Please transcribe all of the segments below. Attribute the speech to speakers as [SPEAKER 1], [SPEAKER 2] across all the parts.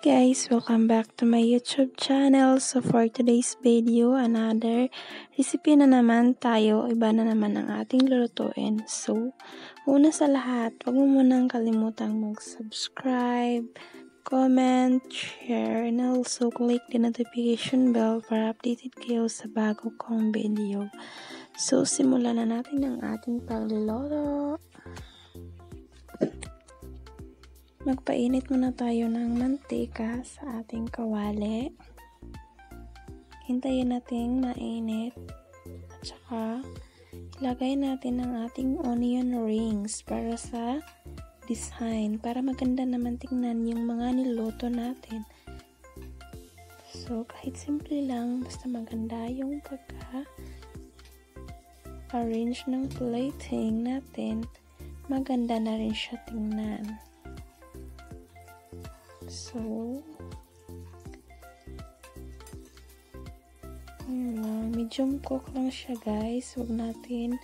[SPEAKER 1] guys, welcome back to my YouTube channel. So for today's video, another recipe na naman tayo. Iba na naman ang ating lulutuin. So, una sa lahat, huwag mo munang kalimutang mag-subscribe, comment, share, and also click the notification bell para updated kayo sa bago kong video. So, simulan na natin ang ating pagluluto. Magpainit muna tayo ng mantika sa ating kawali. Hintayin natin mainit. At saka, ilagay natin ang ating onion rings para sa design. Para maganda naman tingnan yung mga niluto natin. So, kahit simple lang, basta maganda yung pagka-arrange ng plating natin, maganda na rin siya tingnan. So, medium cook lang siya guys. Huwag natin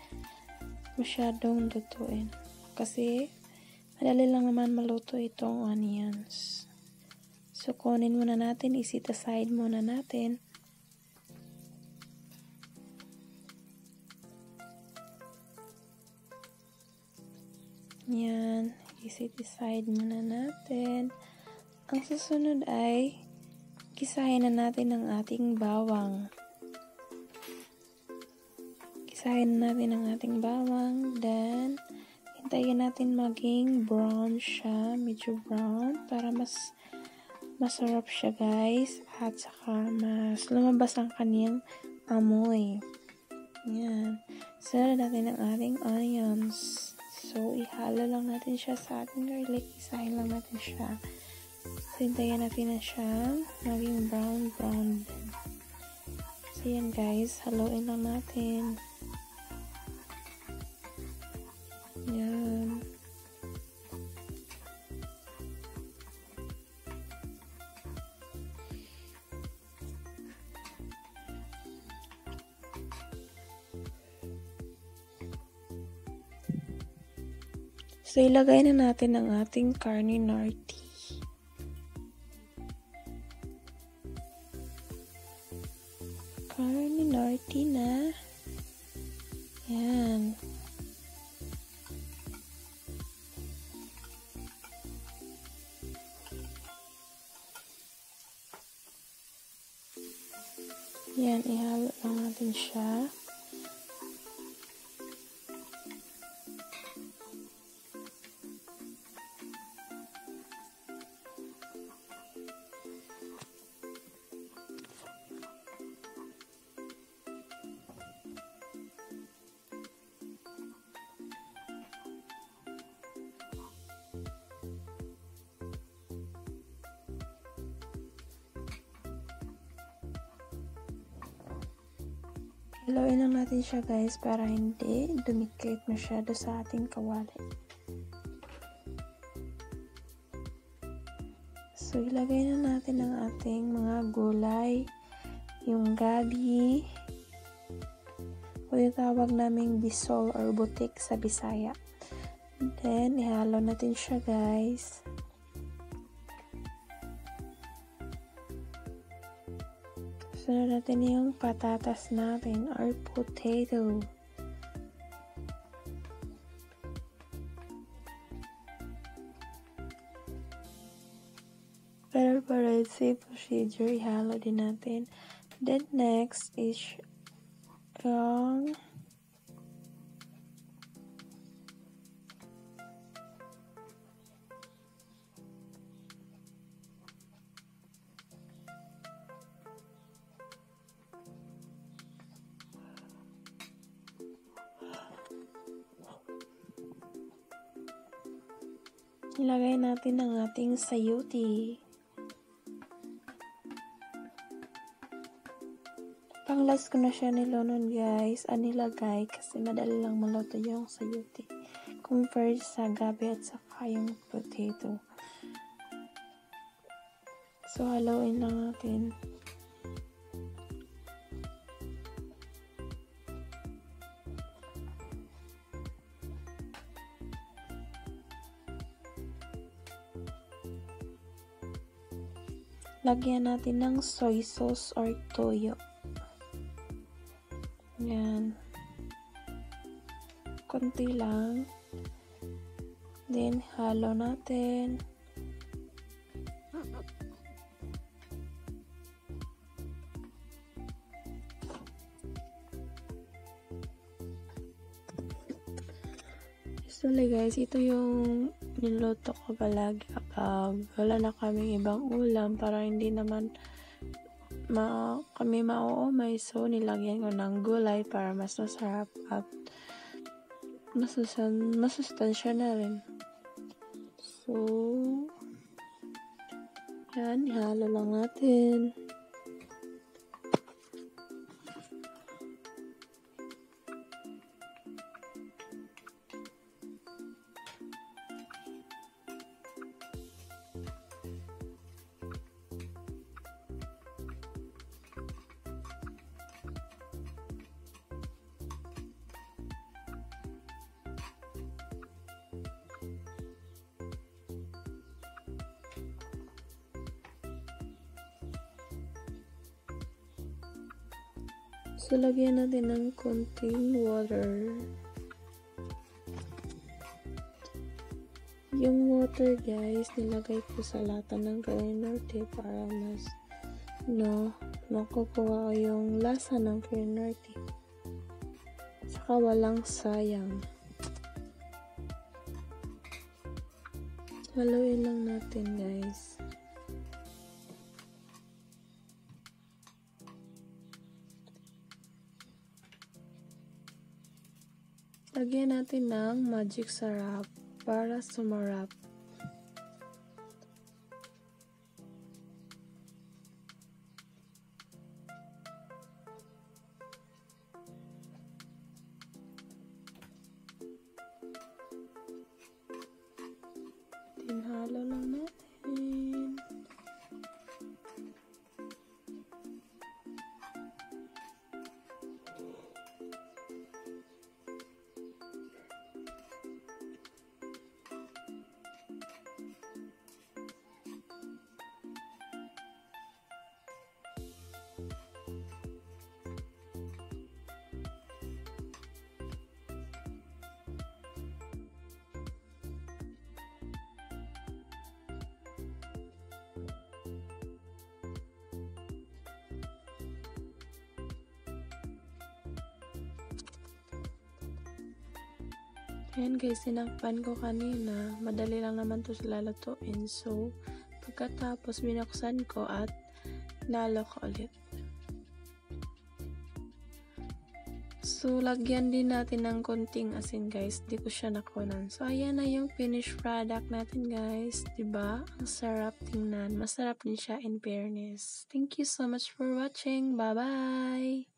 [SPEAKER 1] masyadong lutuin. Kasi, madali lang naman maluto itong onions. So, kunin muna natin. I-set aside muna natin. Yan. I-set aside muna natin. Ang susunod ay gisahin na natin ang ating bawang. Gisahin na natin ang ating bawang. Then, hintayin natin maging brown siya. Medyo brown. Para mas masarap siya guys. At saka mas lumabas ang kaniyang amoy. Yan. Sunod natin ang ating onions. So, ihalo lang natin siya sa ating garlic. Isahin lang natin siya. So, hintayin natin na siya maging brown din. So, yan guys. Haluin lang natin. Yan. So, ilagay na natin ang ating carne norte. Carne norte na. Yan. Yan, ihalo lang natin siya. Haluin lang natin siya guys para hindi dumikit masyado sa ating kawali. So, ilagay na natin ang ating mga gulay. Yung Gabi. O yung tawag naming bisol or butig sa Bisaya. Then, ihalo natin siya guys. Sunod natin yung patatas natin or potato. Pero para safe procedure, ihalo din natin. Then next is yung ilagay natin ang ating sayote. Pang-last ko na siya nilunod guys. Nilagay kasi madali lang maluto yung sayote. Compared sa Gabi at saka yung potato. So, haluin lang natin. lagyan natin ng soy sauce or toyo. Yan. Konti lang. Then, halo natin. Actually guys, ito yung niluto ko palagi kapag wala na kaming ibang ulam para hindi naman kami mauumay. So, nilagyan ko ng gulay para mas masarap at masustansya na rin. So, yan, ihalo lang natin. So, lagyan natin ng konting water. Yung water guys, nilagay ko sa lata ng carne norte para mas nakukuha ko yung lasa ng carne norte. Saka walang sayang. Haluin lang natin guys. Lagyan natin ng magicsarap para sumarap. Tinhalo lang natin. Ayan guys, sinakpan ko kanina. Madali lang naman to sila lutuin. So, pagkatapos binuksan ko at nalo ko ulit. So, lagyan din natin ng konting asin guys. Di ko siya nakunan. So, ayan na yung finished product natin guys. Diba? Ang sarap tingnan. Masarap din siya in fairness. Thank you so much for watching. Bye-bye!